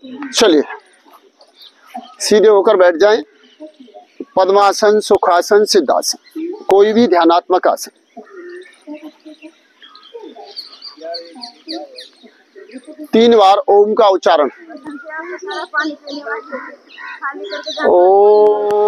चलिए सीधे होकर बैठ जाएं। पद्मासन, सुखासन, सिद्धासन, कोई भी ध्यानात्मक आसन। तीन बार ओम का उच्चारण। ओम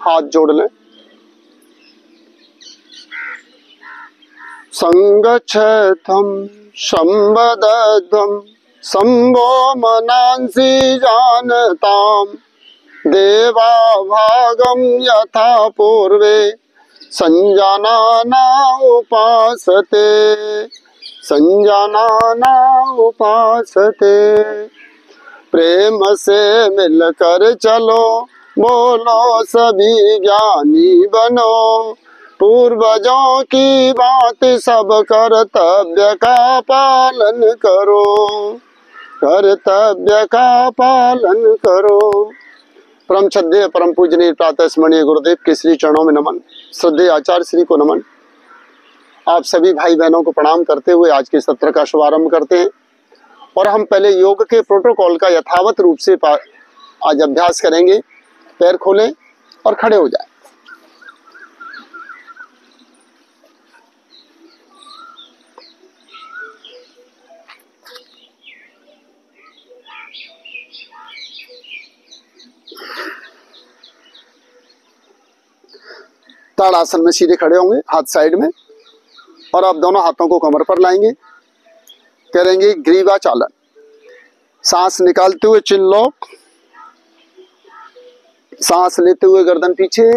हाथ जोड़ लें। संगच्छध्वं संवदध्वं संभो मनांसि जानताम् देवा भागं यथा पूर्वे संजानाना उपासते, संजानाना उपासते। प्रेम से मिलकर चलो, बोलो सभी ज्ञानी बनो। पूर्वजों की बात सब कर्तव्य का पालन करो, कर्तव्य का पालन करो। परम श्रद्धेय परम पूजनीय प्रातः स्मरणीय गुरुदेव के श्री चरणों में नमन। श्रद्धेय आचार्य श्री को नमन। आप सभी भाई बहनों को प्रणाम करते हुए आज के सत्र का शुभारंभ करते हैं। और हम पहले योग के प्रोटोकॉल का यथावत रूप से आज अभ्यास करेंगे। पैर खोलें और खड़े हो जाएं। ताड़ासन में सीधे खड़े होंगे, हाथ साइड में, और आप दोनों हाथों को कमर पर लाएंगे। करेंगे ग्रीवा चालन। सांस निकालते हुए चिन लॉक, सांस लेते हुए गर्दन पीछे,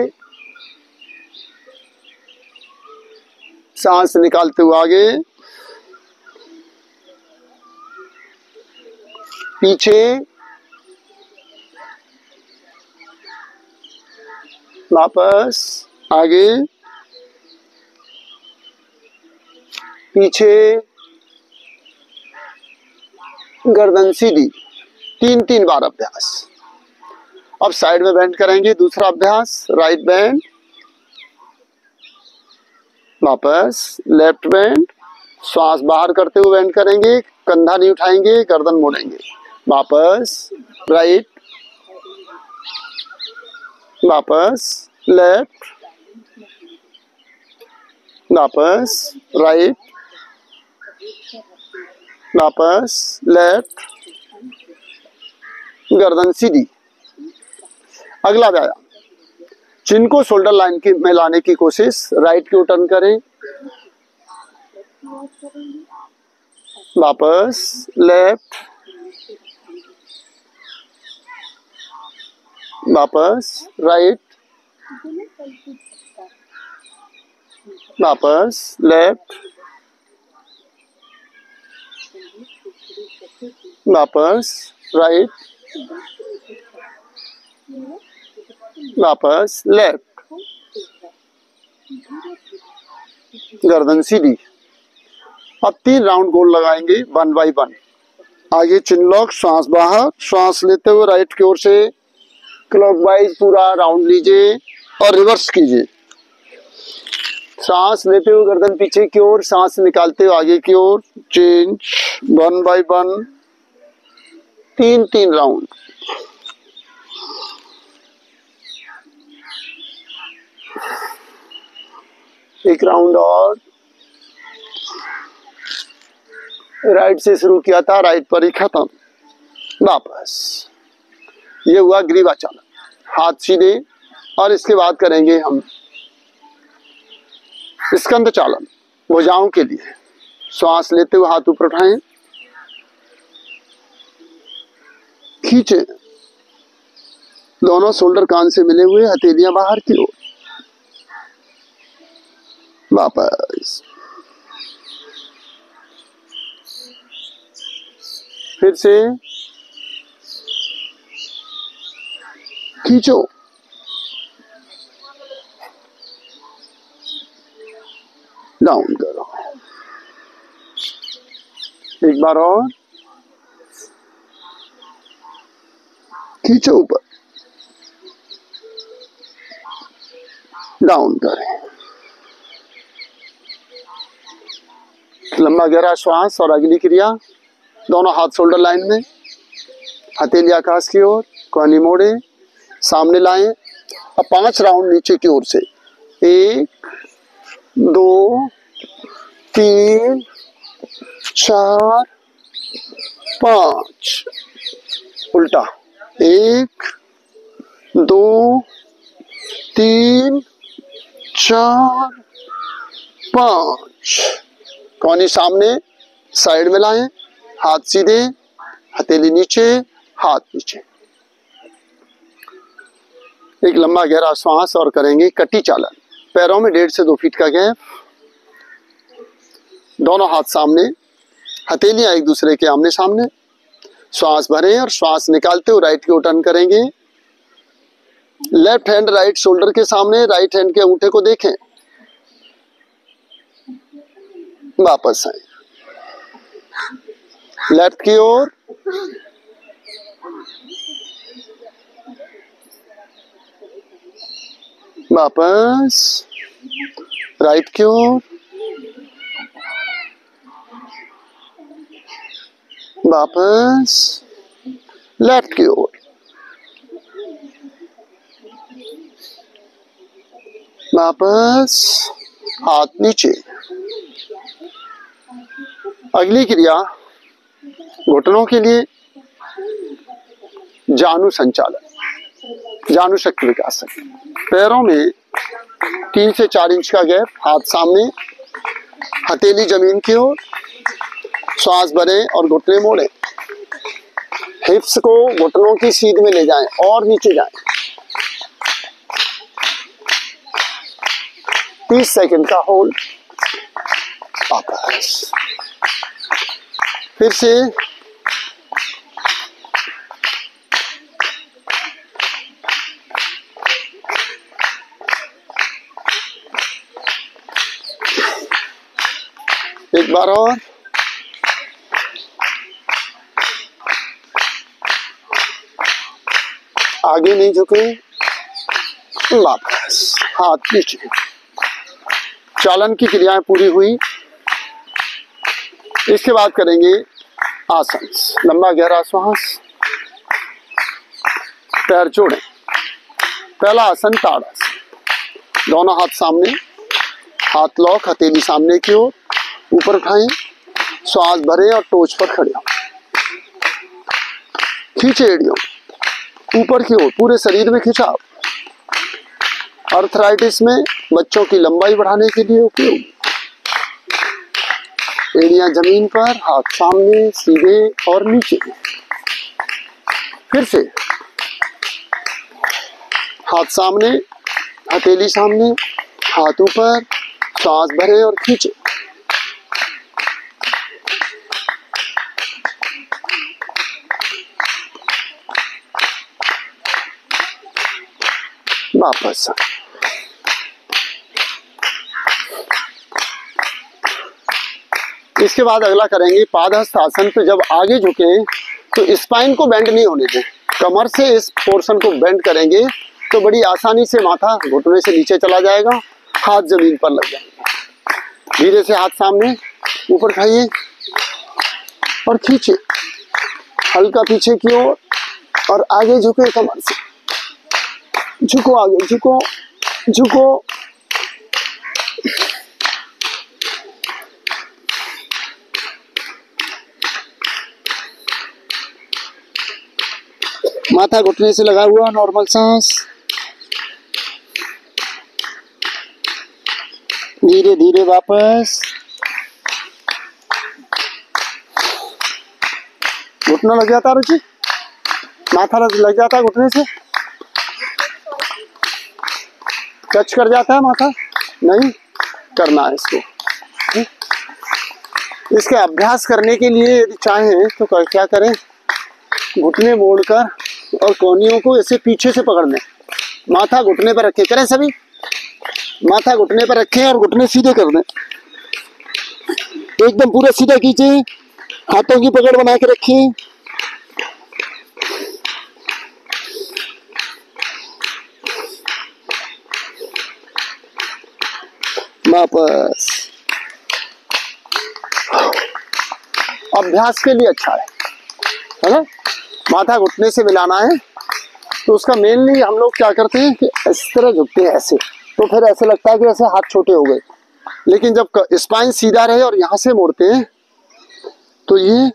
सांस निकालते हुए आगे पीछे, वापस आगे पीछे, गर्दन सीधी। 3-3 बार अभ्यास। अब साइड में बेंड करेंगे। दूसरा अभ्यास, राइट बेंड, वापस लेफ्ट बेंड। श्वास बाहर करते हुए बेंड करेंगे, कंधा नहीं उठाएंगे, गर्दन मोड़ेंगे। वापस राइट, वापस लेफ्ट, वापस राइट, वापस लेफ्ट, गर्दन सीधी। अगला व्यायाम, चिन को शोल्डर लाइन में लाने की कोशिश। राइट की ओर टर्न करें, वापस लेफ्ट, वापस राइट, वापस लेफ्ट, वापस राइट, वापस लेफ्ट, गर्दन सीधी। अब 3 राउंड गोल लगाएंगे 1 बाई 1। आगे चिन लॉक, श्वास बाहर, श्वास लेते हुए राइट की ओर से क्लॉकवाइज पूरा राउंड लीजिए और रिवर्स कीजिए। सांस लेते हुए गर्दन पीछे की ओर, सांस निकालते हुए आगे की ओर। Change 1 by 1, 3-3 round. एक राउंड और। राइट से शुरू किया था, राइट पर ही खत्म। वापस। ये हुआ ग्रीवा चालन। हाथ सीधे। और इसके बाद करेंगे हम स्कंद चालन, भुजाओं के लिए। श्वास लेते हुए हाथ ऊपर उठाएं, खींचे, दोनों शोल्डर कान से मिले हुए, हथेलियां बाहर की ओर। वापस फिर से खींचो, डाउन करो, एक बार और खींचो ऊपर, डाउन करें। लंबा गहरा श्वास और अगली क्रिया, दोनों हाथ शोल्डर लाइन में, हथेली आकाश की ओर, कोहनी मोड़े, सामने लाएं। अब 5 राउंड नीचे की ओर से, 1 2 3 4 5, उल्टा, 1 2 3 4 5। कोहनी सामने, साइड में लाएं, हाथ सीधे, हथेली नीचे, हाथ नीचे। एक लंबा गहरा श्वास और करेंगे कटी चालन। पैरों में 1.5 से 2 फीट का गैप, दोनों हाथ सामने, हथेलियां एक दूसरे के आमने सामने। श्वास भरें और श्वास निकालते हुए राइट की ओर टर्न करेंगे। लेफ्ट हैंड राइट शोल्डर के सामने, राइट हैंड के अंगूठे को देखें, वापस आए, लेफ्ट की ओर, वापस, राइट की ओर, वापस, लेफ्ट की ओर, वापस, हाथ नीचे। अगली क्रिया घुटनों के लिए जानु संचालन, जानु शक्ति विकास। पैरों में 3 से 4 इंच का गैप, हाथ सामने, हथेली जमीन की ओर, श्वास भरें और घुटने मोड़ें। हिप्स को घुटनों की सीध में ले जाएं और नीचे जाएं। 30 सेकंड का होल्ड, वापस, फिर से एक बार और, आगे नहीं झुके, वापस, हाथ नीचे। चालन की क्रियाएं पूरी हुई। इसके बाद करेंगे आसन। लंबा गहरा श्वास, पैर जोड़ें। पहला आसन ताड़ासन, दोनों हाथ सामने, हाथ लॉक, हथेली सामने की ओर, ऊपर उठाएं, श्वास भरें और टोच पर खड़े हो, खींचे एड़ियों ऊपर की ओर, पूरे शरीर में खिंचाव। अर्थराइटिस में बच्चों की लंबाई बढ़ाने के लिए उपयोग। एड़ियां जमीन पर, हाथ सामने, सीधे और नीचे। फिर से हाथ सामने, हथेली सामने, हाथ ऊपर, श्वास भरे और खींचे। वापस। इसके बाद अगला करेंगे पादहस्त आसन पे। जब आगे झुके तो स्पाइन को बेंड नहीं होने दें, कमर से इस पोर्शन को बेंड करेंगे तो बड़ी आसानी से माथा घुटने से नीचे चला जाएगा, हाथ जमीन पर लग जाएंगे। धीरे से हाथ सामने, ऊपर खाइए और खींचे, हल्का पीछे की ओर और आगे झुके, कमर से झुको, आगे झुको, झुको। माथा घुटने से लगा हुआ, नॉर्मल सांस। धीरे धीरे वापस। घुटना लग जाता रुचि, माथा लग जाता है घुटने से, टच कर जाता है माथा, नहीं करना है इसको। इसका अभ्यास करने के लिए यदि चाहें तो क्या करें, घुटने मोड़कर और कोहनियों को ऐसे पीछे से पकड़ लें, माथा घुटने पर रखें, करें सभी, माथा घुटने पर रखें और घुटने सीधे कर दें, एकदम पूरा सीधा कीजिए, हाथों की पकड़ बना के रखिए। वापस, अभ्यास के लिए अच्छा है ना, माथा घुटने से मिलाना है। तो उसका मेनली हम लोग क्या करते हैं कि इस तरह झुकते हैं ऐसे, तो फिर ऐसे लगता है कि ऐसे हाथ छोटे हो गए, लेकिन जब स्पाइन सीधा रहे और यहां से मोड़ते हैं तो ये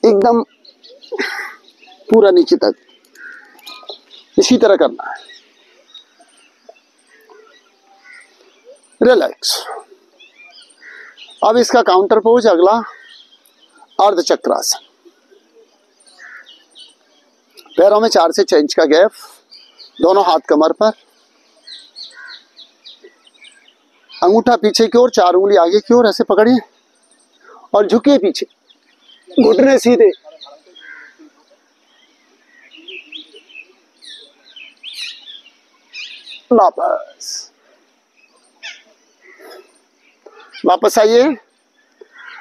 एकदम पूरा नीचे तक, इसी तरह करना है। रिलैक्स। अब इसका काउंटर पोज अगला अर्ध चक्रासन। पैरों में 4 से 6 इंच का गैप, दोनों हाथ कमर पर, अंगूठा पीछे की ओर, 4 उंगली आगे की ओर, ऐसे पकड़िए और झुकिए पीछे, घुटने सीधे। वापस आइए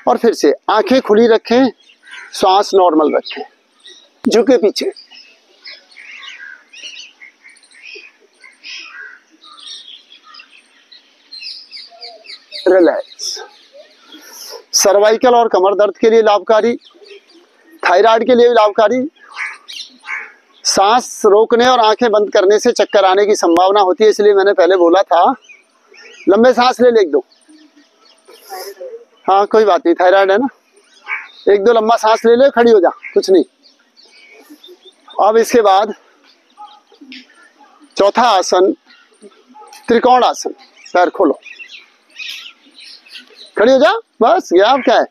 और फिर से आंखें खुली रखें, श्वास नॉर्मल रखें, झुके पीछे। रिलैक्स। सर्वाइकल और कमर दर्द के लिए लाभकारी, थायराइड के लिए भी लाभकारी। सांस रोकने और आंखें बंद करने से चक्कर आने की संभावना होती है, इसलिए मैंने पहले बोला था लंबे सांस ले 1-2। हाँ कोई बात नहीं, थायराइड है ना, 1-2 लंबा सांस ले ले, खड़ी हो जा, कुछ नहीं। अब इसके बाद चौथा आसन त्रिकोण आसन। पैर खोलो, खड़ी हो जा, बस। गैप क्या है,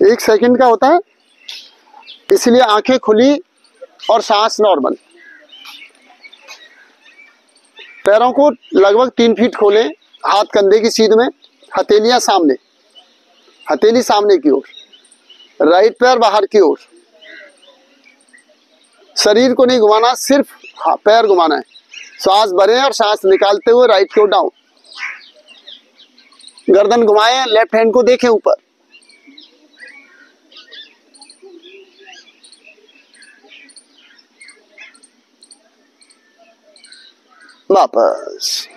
1 सेकंड का होता है, इसलिए आंखें खुली और सांस नॉर्मल। पैरों को लगभग 3 फीट खोलें, हाथ कंधे की सीध में, हथेलियां सामने, हथेली सामने की ओर, राइट पैर बाहर की ओर। शरीर को नहीं घुमाना, सिर्फ पैर घुमाना है। सांस भरें और सांस निकालते हुए राइट को डाउन, गर्दन घुमाएं, लेफ्ट हैंड को देखें ऊपर। वापस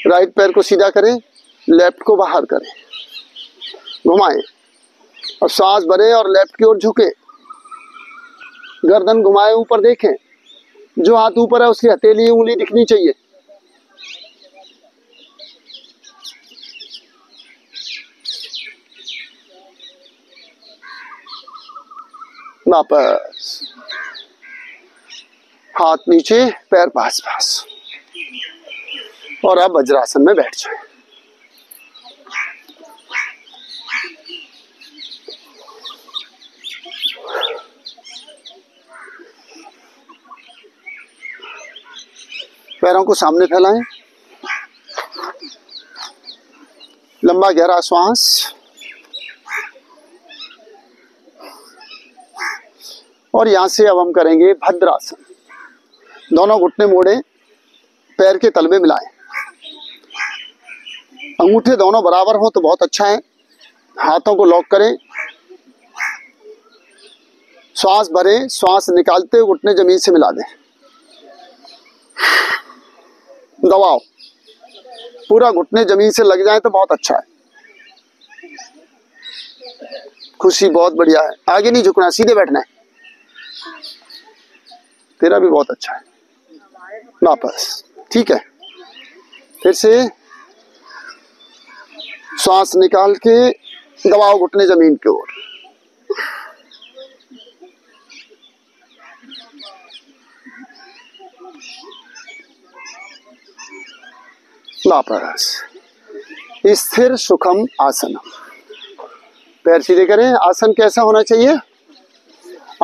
राइट पैर को सीधा करें, लेफ्ट को बाहर करें, घुमाएं और सांस भरें और लेफ्ट की ओर झुके, गर्दन घुमाएं, ऊपर देखें, जो हाथ ऊपर है उसकी हथेली उंगली दिखनी चाहिए। वापस हाथ नीचे, पैर पास पास, और अब वज्रासन में बैठ जाए। पैरों को सामने फैलाएं, लंबा गहरा श्वास, और यहां से अब हम करेंगे भद्रासन। दोनों घुटने मोड़ें, पैर के तलवे मिलाएं, अंगूठे दोनों बराबर हो तो बहुत अच्छा है। हाथों को लॉक करें, श्वास भरें, श्वास निकालते हुए घुटने जमीन से मिला दें, दबाओ, पूरा घुटने जमीन से लग जाए तो बहुत अच्छा है। खुशी, बहुत बढ़िया है। आगे नहीं झुकना, सीधे बैठना है, तेरा भी बहुत अच्छा है। वापस, ठीक है। फिर से श्वास निकाल के दबाओ घुटने जमीन की ओर, वापस स्थिर सुखम आसनम। पैर सीधे करें। आसन कैसा होना चाहिए,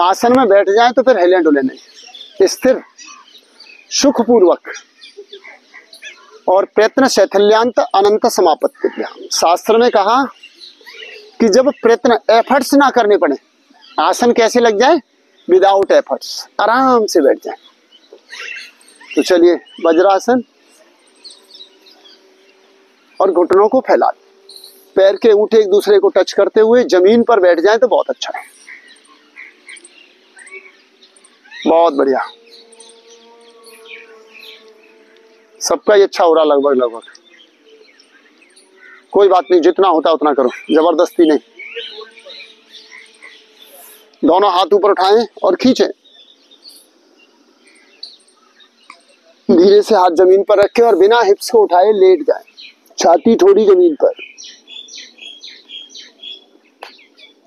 आसन में बैठ जाए तो फिर हिले डुले नहीं, स्थिर सुखपूर्वक। और प्रयत्न शैथिल्यांत अनंत समापत्ति। शास्त्र में कहा कि जब प्रयत्न एफर्ट्स ना करने पड़े, आसन कैसे लग जाए, विदाउट एफर्ट्स, आराम से बैठ जाए। तो चलिए वज्रासन, और घुटनों को फैला दें, पैर के अंगूठे एक दूसरे को टच करते हुए जमीन पर बैठ जाए तो बहुत अच्छा है। बहुत बढ़िया, सबका ही अच्छा हो रहा लगभग लगभग। कोई बात नहीं, जितना होता उतना करो, जबरदस्ती नहीं। दोनों हाथ ऊपर उठाएं और खींचें। धीरे से हाथ जमीन पर रखें और बिना हिप्स को उठाए लेट जाएं, छाती थोड़ी जमीन पर,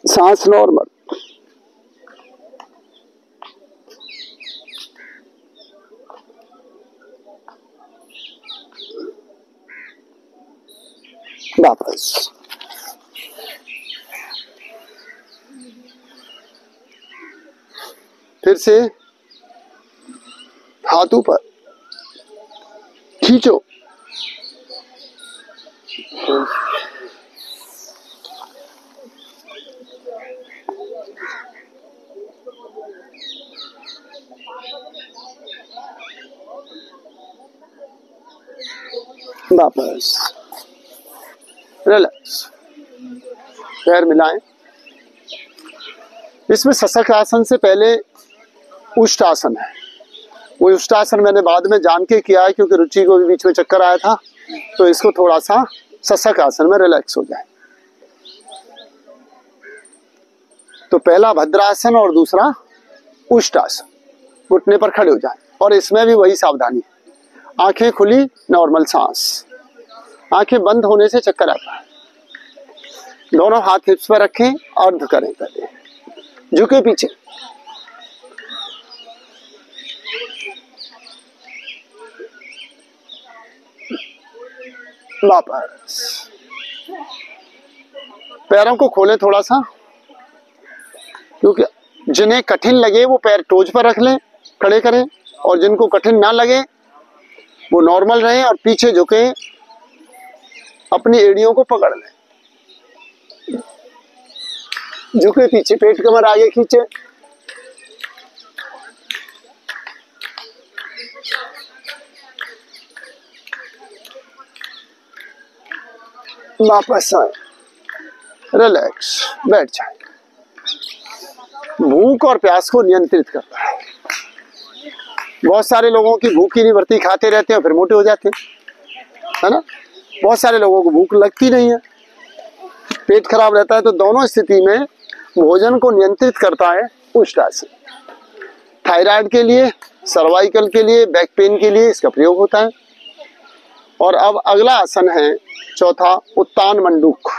सांस नॉर्मल। वापस। फिर से हाथ ऊपर खींचो, वापस, रिलैक्स, पैर मिलाएं। इसमें शशक आसन से पहले उष्ट आसन है। वो उष्ट आसन मैंने बाद में जान के किया है, क्योंकि रुचि को भी बीच में चक्कर आया था, तो इसको थोड़ा सा शशक आसन में रिलैक्स हो जाए। तो पहला भद्रासन और दूसरा उष्ट आसन, घुटने पर खड़े हो जाए। और इसमें भी वही सावधानी, आंखें खुली, नॉर्मल सांस, आंखें बंद होने से चक्कर आता है। दोनों हाथ हिप्स पर रखें, अर्ध करें, पहले झुके पीछे, वापस। पैरों को खोलें थोड़ा सा, क्योंकि जिन्हें कठिन लगे वो पैर टोज पर रख लें, खड़े करें, और जिनको कठिन ना लगे वो नॉर्मल रहे और पीछे झुके, अपनी एड़ियों को पकड़ लें, झुके पीछे, पेट कमर आगे खींचे, वापस आए, रिलैक्स, बैठ जाए। भूख और प्यास को नियंत्रित करता है। बहुत सारे लोगों की भूख ही नहीं बढ़ती, खाते रहते हैं फिर मोटे हो जाते हैं, है ना। बहुत सारे लोगों को भूख लगती नहीं है, पेट खराब रहता है। तो दोनों स्थिति में भोजन को नियंत्रित करता है उष्ट आसन। थायराइड के लिए, सर्वाइकल के लिए, बैक पेन के लिए इसका प्रयोग होता है। और अब अगला आसन है चौथा, उत्तान मंडूक।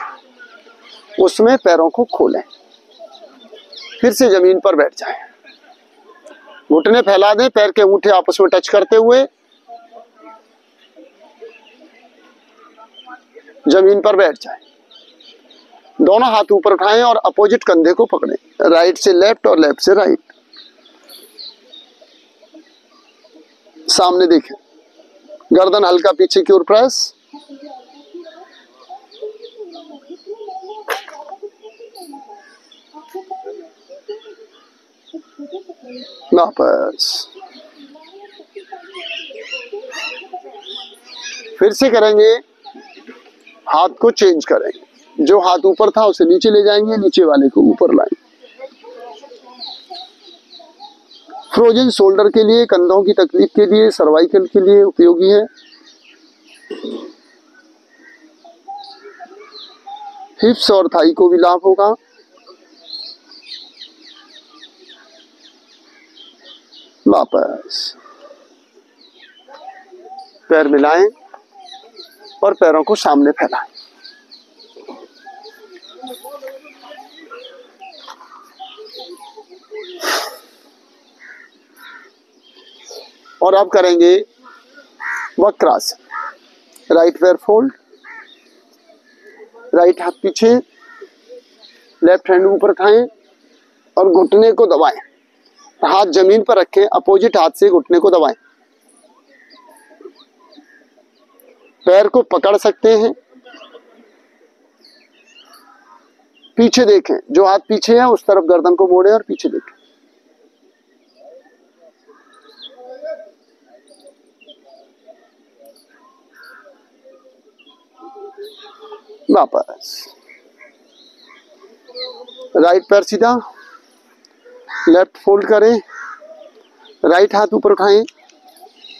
उसमें पैरों को खोलें, फिर से जमीन पर बैठ जाएं, घुटने फैला दें, पैर के अंगूठे आपस में टच करते हुए जमीन पर बैठ जाएं। दोनों हाथ ऊपर उठाएं और अपोजिट कंधे को पकड़ें, राइट से लेफ्ट और लेफ्ट से राइट। सामने देखें, गर्दन हल्का पीछे की ओर प्रेस, वापस। फिर से करेंगे, हाथ को चेंज करेंगे, जो हाथ ऊपर था उसे नीचे ले जाएंगे, नीचे वाले को ऊपर लाएंगे। फ्रोजन शोल्डर के लिए, कंधों की तकलीफ के लिए, सर्वाइकल के लिए उपयोगी है। हिप्स और थाई को भी लाभ होगा। वापस, पैर मिलाएं और पैरों को सामने फैलाएं। और अब करेंगे वक्रासन। राइट पैर फोल्ड, राइट हाथ पीछे, लेफ्ट हैंड ऊपर उठाएं और घुटने को दबाएं। हाथ जमीन पर रखें, अपोजिट हाथ से घुटने को दबाएं। पैर को पकड़ सकते हैं। पीछे देखें, जो हाथ पीछे है उस तरफ गर्दन को मोड़े और पीछे देखें। वापस राइट पैर सीधा, लेफ्ट फोल्ड करें, राइट हाथ ऊपर उठाएं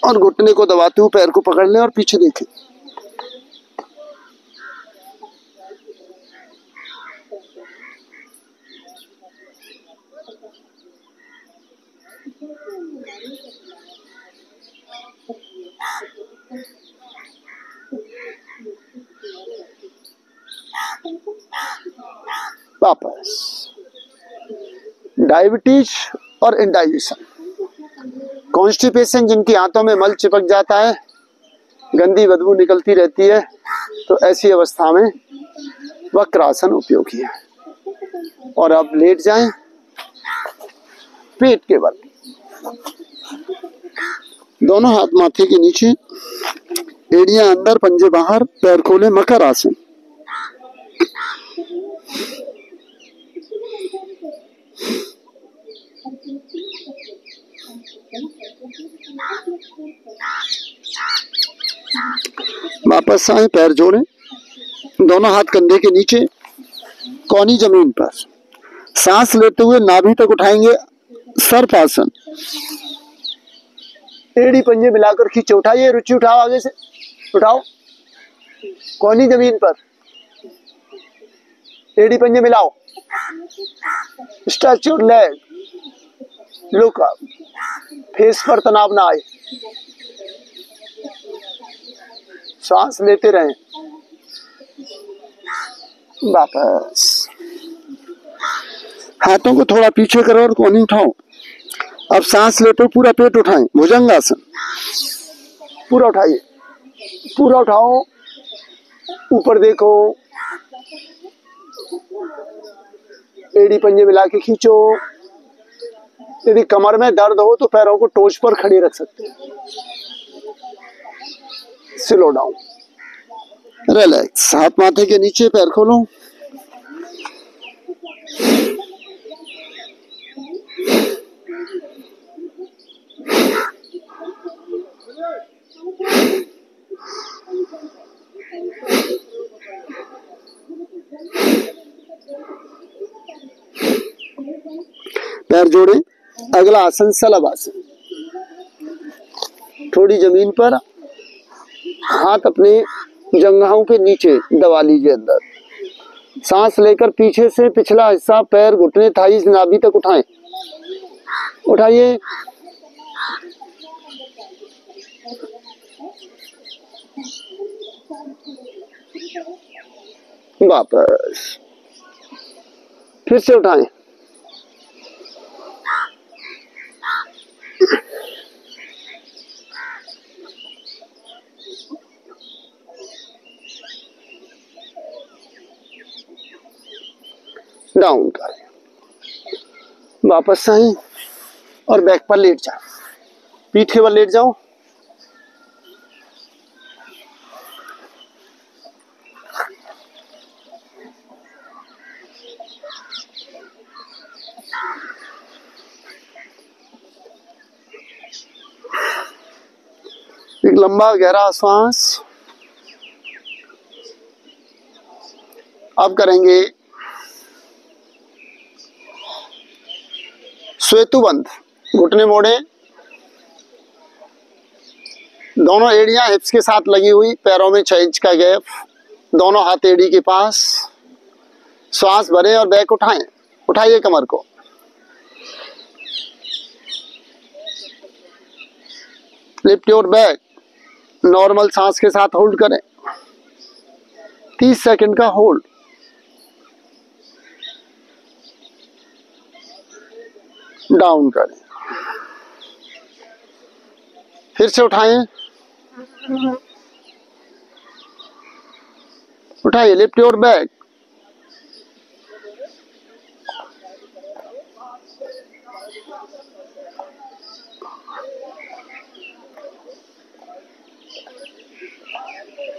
और घुटने को दबाते हुए पैर को पकड़ लें और पीछे देखें। वापस डायबिटीज और इंडाइजेशन, कॉन्स्टिपेशन, जिनकी आंतों में मल चिपक जाता है, गंदी बदबू निकलती रहती है, तो ऐसी अवस्था में वक्रासन उपयोगी है। और अब लेट जाएं, पेट के बल, दोनों हाथ माथे के नीचे, एड़ियां अंदर, पंजे बाहर, पैर खोले, मकर आसन। वापस आए, पैर जोड़ें, दोनों हाथ कंधे के नीचे, कोनी जमीन पर, सांस लेते हुए नाभि तक उठाएंगे, सर्पासन। एड़ी पंजे मिलाकर खींचे, उठाइए, रुचि उठाओ, आगे से उठाओ, कोनी जमीन पर, एड़ी पंजे मिलाओ, stretch your leg, look up, face पर तनाव ना आए, सांस लेते रहें। वापस हाथों को थोड़ा पीछे करो और कोहनी उठाओ। अब सांस लेते हो पूरा पेट उठाएं, भुजंगासन, पूरा उठाइए, पूरा उठाओ, ऊपर देखो, एड़ी पंजे मिला के खींचो। यदि कमर में दर्द हो तो पैरों को टोच पर खड़े रख सकते हैं। स्लो डाउन, रिलैक्स, हाथ माथे के नीचे, पैर खोलो, पैर जोड़े। अगला आसन सलभ आसन, थोड़ी जमीन पर, हाथ अपने जंघाओं के नीचे दबा लीजिए अंदर, सांस लेकर पीछे से पिछला हिस्सा, पैर, घुटने, थाई, नाभि तक उठाएं, उठाइए, वापस फिर से उठाएं, डाउन करें, वापस आए और बैक पर लेट जाओ, पीठ के बल लेट जाओ, एक लंबा गहरा श्वास। अब करेंगे श्वेतुबंध, घुटने मोड़े, दोनों एड़ियां हिप्स के साथ लगी हुई, पैरों में 6 इंच का गैप, दोनों हाथ एड़ी के पास, श्वास भरें और बैक उठाएं, उठाइए कमर को, लिफ्ट योर बैक, नॉर्मल सांस के साथ होल्ड करें, 30 सेकंड का होल्ड, डाउन करें, फिर से उठाएं, उठाइए, लिफ्ट योर बैक,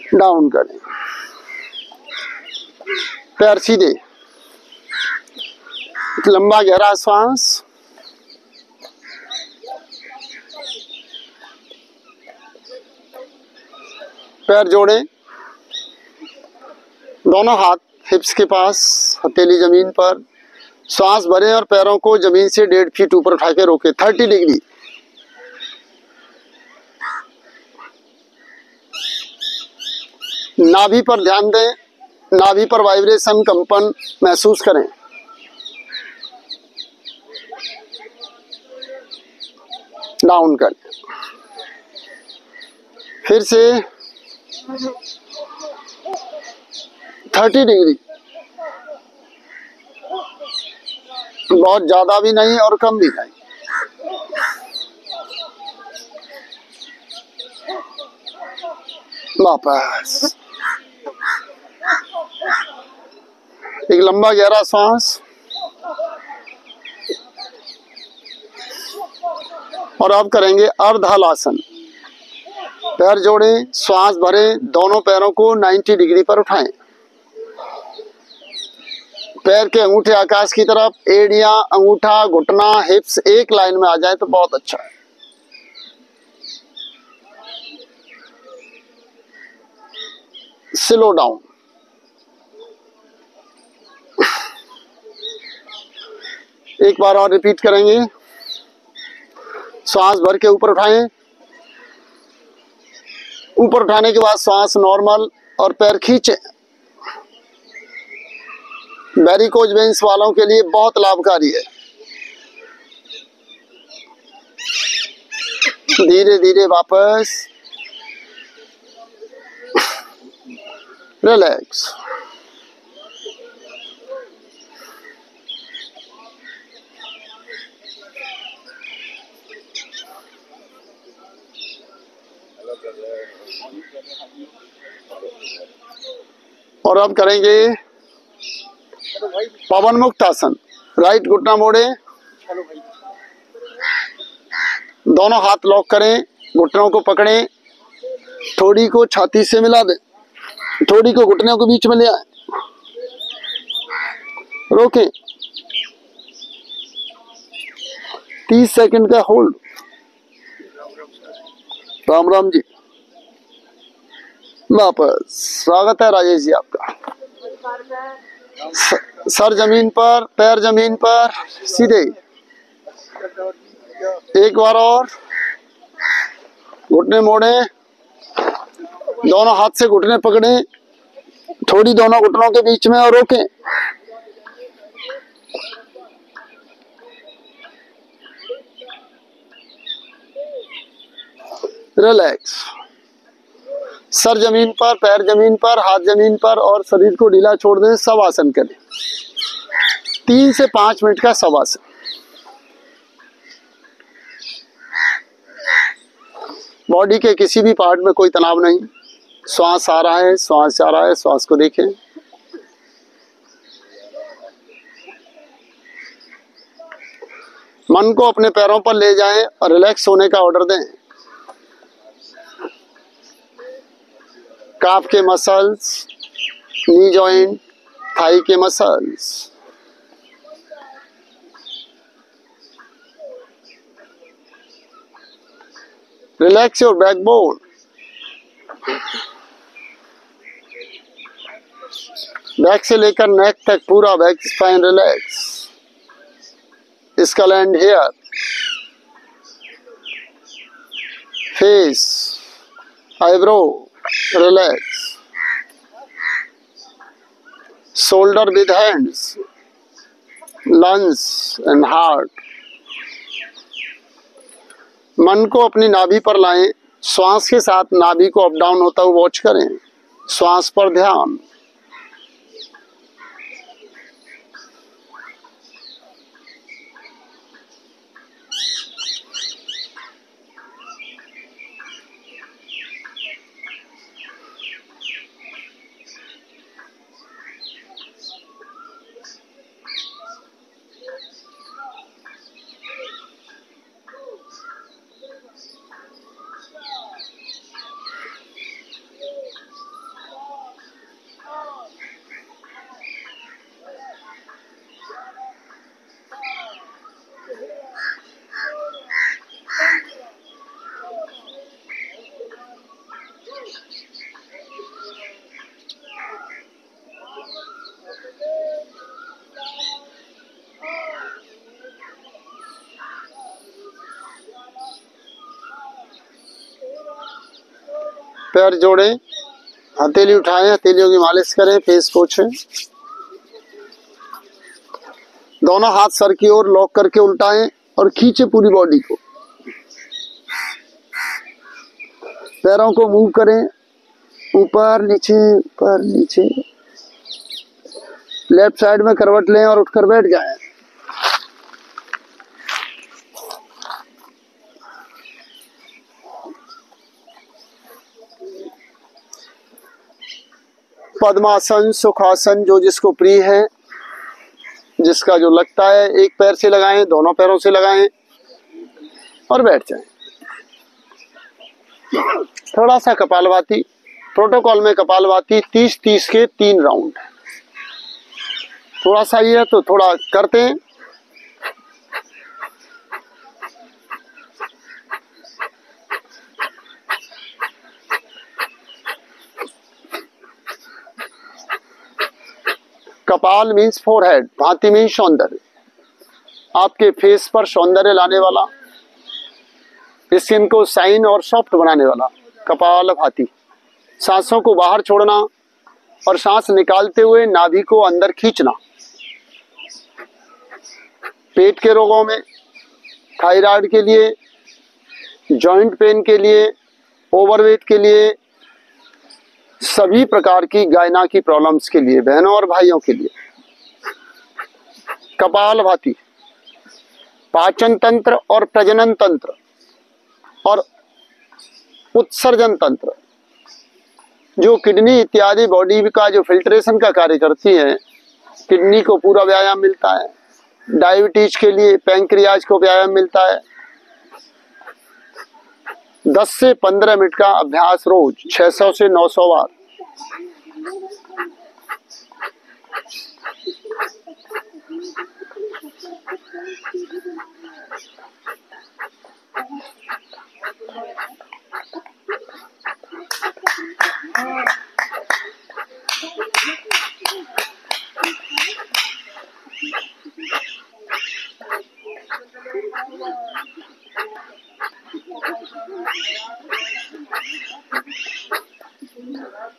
डाउन करें, पैर सीधे, लंबा गहरा श्वास, पैर जोड़ें, दोनों हाथ हिप्स के पास, हथेली जमीन पर, श्वास भरें और पैरों को जमीन से 1.5 फीट ऊपर उठा के रोकें 30 डिग्री। नाभि पर ध्यान दें, नाभि पर वाइब्रेशन, कंपन महसूस करें। डाउन करें, फिर से 30 डिग्री, बहुत ज्यादा भी नहीं और कम भी नहीं। वापस एक लंबा गहरा सांस, और अब करेंगे अर्धहलासन। पैर जोड़ें, श्वास भरें, दोनों पैरों को 90 डिग्री पर उठाएं। पैर के अंगूठे आकाश की तरफ, एड़ियां, अंगूठा, घुटना, हिप्स एक लाइन में आ जाए तो बहुत अच्छा है। स्लो डाउन, एक बार और रिपीट करेंगे। श्वास भर के ऊपर उठाएं, ऊपर उठाने के बाद श्वास नॉर्मल और पैर खींचे। वेरिकोज वेन्स वालों के लिए बहुत लाभकारी है। धीरे धीरे वापस, रिलैक्स। और अब करेंगे पवन मुक्त आसन। राइट घुटना मोड़े, दोनों हाथ लॉक करें, घुटनों को पकड़ें, थोड़ी को छाती से मिला दें, थोड़ी को घुटनों के बीच में ले आए, रोकें, 30 सेकंड का होल्ड। राम राम जी, वापस। स्वागत है राजेश जी आपका। सर जमीन पर, पैर जमीन पर, सीधे। एक बार और, घुटने मोड़े, दोनों हाथ से घुटने पकड़े, थोड़ी दोनों घुटनों के बीच में और रोकें। रिलैक्स। सर जमीन पर, पैर जमीन पर, हाथ जमीन पर और शरीर को ढीला छोड़ दें। शवासन करें, 3 से 5 मिनट का शवासन। बॉडी के किसी भी पार्ट में कोई तनाव नहीं। श्वास आ रहा है, श्वास जा रहा है, श्वास को देखें। मन को अपने पैरों पर ले जाएं और रिलैक्स होने का ऑर्डर दें। काफ के मसल्स, नी जॉइंट, थाई के muscles, relax your backbone. Back से लेकर नेक तक पूरा back spine relax. Skull and hair, face, eyebrow relax, shoulder with hands, lungs and heart। मन को अपनी नाभि पर लाएं, श्वास के साथ नाभि को अप डाउन होता हुआ वॉच करें। श्वास पर ध्यान। पैर जोड़ें, हथेली उठाएं, हथेलियों की मालिश करें, फेस पोछें। दोनों हाथ सर की ओर लॉक करके उल्टाएं और खींचे पूरी बॉडी को। पैरों को मूव करें, ऊपर नीचे ऊपर नीचे। लेफ्ट साइड में करवट लें और उठकर बैठ जाएं। पद्मासन, सुखासन जो जिसको प्रिय है, जिसका जो लगता है, एक पैर से लगाएं, दोनों पैरों से लगाएं और बैठ जाएं। थोड़ा सा कपालभाति। प्रोटोकॉल में कपालभाति 30-30 के 3 राउंड। थोड़ा सा ये है तो थोड़ा करते हैं। कपाल मीन्स फोरहेड, भांति मीन्स सौंदर्य, आपके फेस पर सौंदर्य लाने वाला, स्किन को शाइन और सॉफ्ट बनाने वाला कपाल भाति। सांसों को बाहर छोड़ना और सांस निकालते हुए नाभि को अंदर खींचना। पेट के रोगों में, थायराइड के लिए, जॉइंट पेन के लिए, ओवरवेट के लिए, सभी प्रकार की गायना की प्रॉब्लम्स के लिए, बहनों और भाइयों के लिए कपाल भाति। पाचन तंत्र और प्रजनन तंत्र और उत्सर्जन तंत्र, जो किडनी इत्यादि बॉडी का जो फिल्ट्रेशन का कार्य करती है, किडनी को पूरा व्यायाम मिलता है। डायबिटीज के लिए पैंक्रियाज को व्यायाम मिलता है। 10 से 15 मिनट का अभ्यास रोज 600 से 900 बार।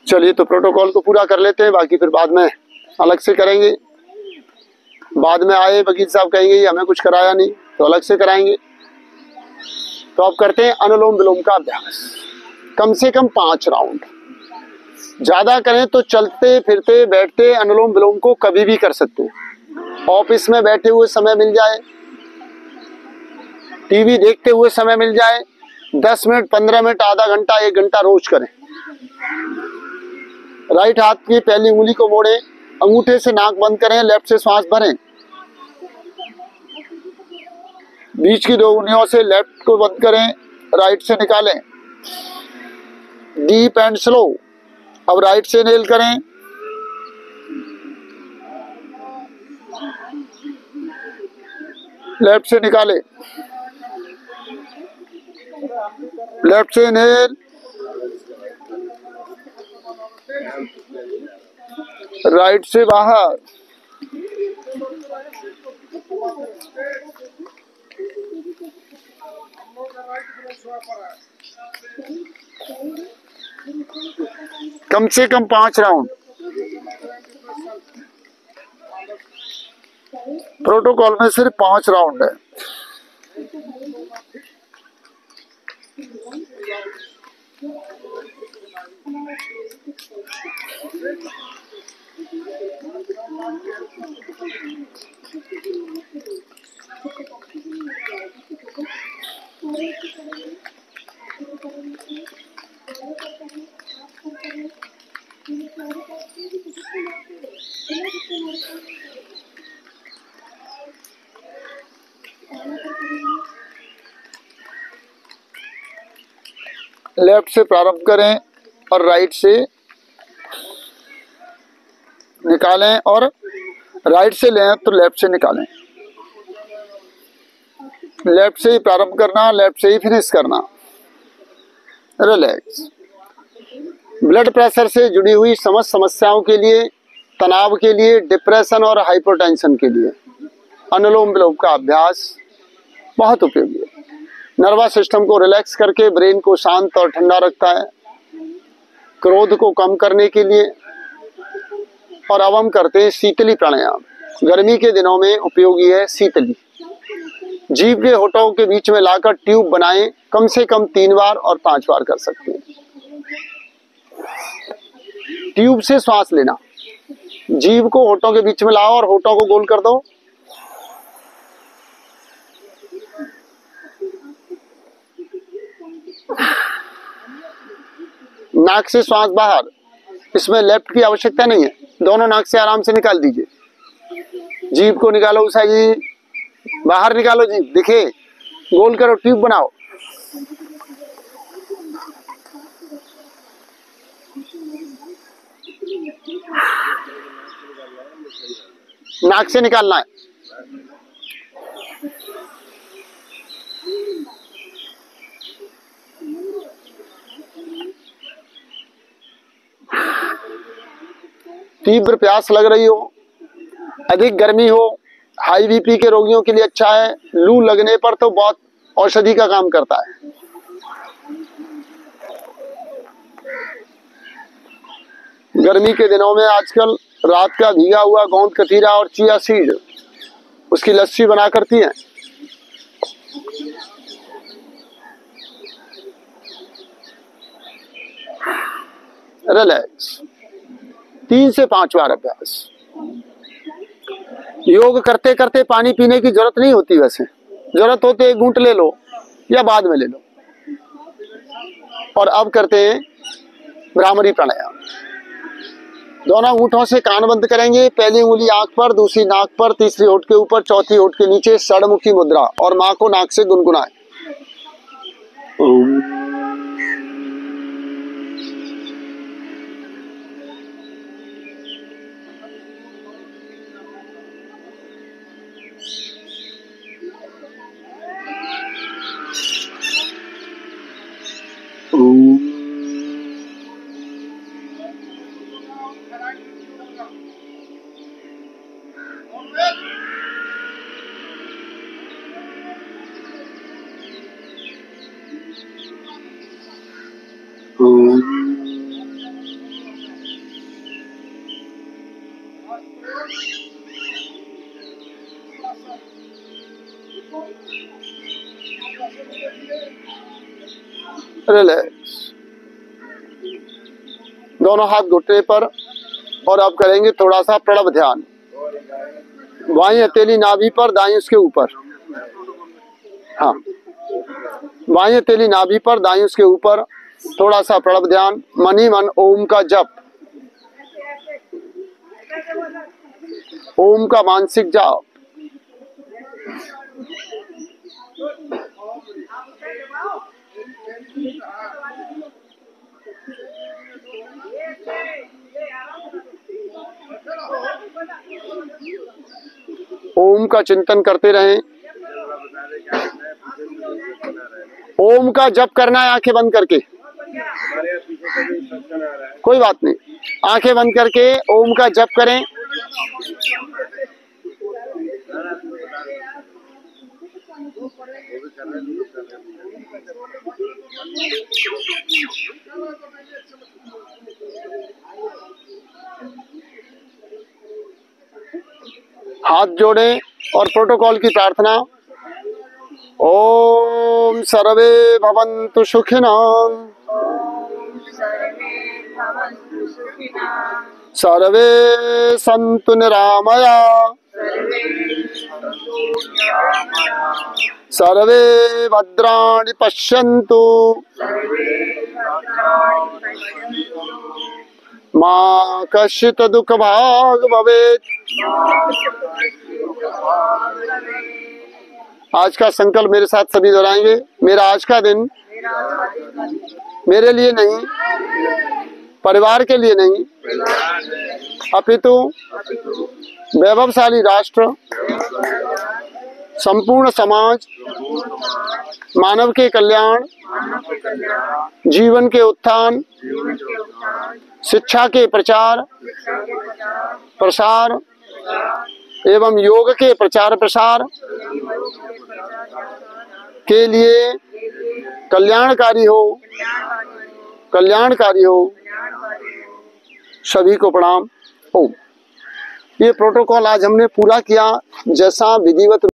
चलिए तो प्रोटोकॉल को पूरा कर लेते हैं, बाकी फिर बाद में अलग से करेंगे। बाद में आए वकील साहब कहेंगे ये हमें कुछ कराया नहीं, तो अलग से कराएंगे। तो अब करते हैं अनुलोम विलोम का अभ्यास, कम से कम 5 राउंड। ज्यादा करें तो चलते फिरते बैठते अनुलोम विलोम को कभी भी कर सकते हैं। ऑफिस में बैठे हुए समय मिल जाए, टीवी देखते हुए समय मिल जाए, 10 मिनट, 15 मिनट, आधा घंटा, 1 घंटा रोज करें। राइट हाथ की पहली उंगली को मोड़ें, अंगूठे से नाक बंद करें, लेफ्ट से श्वास भरें। बीच की 2 उंगलियों से लेफ्ट को बंद करें, राइट से निकालें। Deep and slow. अब राइट से इनहेल करें, लेफ्ट से निकालें। लेफ्ट से इनहेल, राइट से बाहर। कम से कम 5 राउंड। प्रोटोकॉल में सिर्फ 5 राउंड है। लेफ्ट से प्रारंभ करें और राइट से निकालें, और राइट से लें तो लेफ्ट से निकालें। लेफ्ट से ही प्रारंभ करना, लेफ्ट से ही फिनिश करना। रिलैक्स। ब्लड प्रेशर से जुड़ी हुई समस्त समस्याओं के लिए, तनाव के लिए, डिप्रेशन और हाइपरटेंशन के लिए अनुलोम विलोम का अभ्यास बहुत उपयोगी है। नर्वस सिस्टम को रिलैक्स करके ब्रेन को शांत और ठंडा रखता है। क्रोध को कम करने के लिए। और अब हम करते हैं शीतली प्राणायाम। गर्मी के दिनों में उपयोगी है शीतली। जीभ के होठों के बीच में लाकर ट्यूब बनाएं, कम से कम 3 बार और 5 बार कर सकते हैं। ट्यूब से श्वास लेना, जीभ को होठों के बीच में लाओ और होठों को गोल कर दो। नाक से श्वास बाहर, इसमें लेफ्ट की आवश्यकता नहीं है, दोनों नाक से आराम से निकाल दीजिए। जीभ को निकालो उषा जी, बाहर निकालो जीभ, दिखे, गोल करो, ट्यूब बनाओ। नाक से निकालना है। तीव्र प्यास लग रही हो, अधिक गर्मी हो, हाई बीपी के रोगियों के लिए अच्छा है। लू लगने पर तो बहुत औषधि का काम करता है। गर्मी के दिनों में आजकल रात का भीगा हुआ गोंद कतीरा और चिया सीड, उसकी लस्सी बना करती है। रिलैक्स, 3 से 5 बार अभ्यास। योग करते करते पानी पीने की जरूरत नहीं होती, वैसे जरूरत होती है 1 घूंट ले लो या बाद में ले लो। और अब करते हैं भ्रामरी प्राणायाम। दोनों अंगूठों से कान बंद करेंगे, पहली उंगली आंख पर, दूसरी नाक पर, तीसरी होठ के ऊपर, चौथी होठ के नीचे, षडमुखी मुद्रा, और मां को नाक से गुनगुनाएं। रिलैक्स, दोनों हाथ घुटने पर। और अब करेंगे थोड़ा सा प्रणव ध्यान। बाईं हथेली नाभि पर, दाईं उसके ऊपर। हाँ, बाईं हथेली नाभि पर, दाईं उसके ऊपर। थोड़ा सा प्रणव ध्यान, मन ही मन ओम का जप, ओम का मानसिक जाप। ओम का चिंतन करते रहें। ओम का जप करना है आंखें बंद करके, कोई बात नहीं, आंखें बंद करके ओम का जप करें। हाथ जोड़ें और प्रोटोकॉल की प्रार्थना। ओम सर्वे भवन्तु सुखिनः, सर्वे सन्तु निरामया, सर्वे भद्राणि पश्यन्तु, मा कश्चित् दुःखभाग् भवेत्। आज का संकल्प मेरे साथ सभी दोहराएंगे। मेरा आज का दिन मेरे लिए नहीं, परिवार के लिए नहीं, अपितु वैभवशाली राष्ट्र, संपूर्ण समाज, मानव के कल्याण, जीवन के उत्थान, शिक्षा के प्रचार प्रसार एवं योग के प्रचार प्रसार के लिए कल्याणकारी हो, कल्याणकारी हो, सभी को प्रणाम। ओम। ये प्रोटोकॉल आज हमने पूरा किया, जैसा विधिवत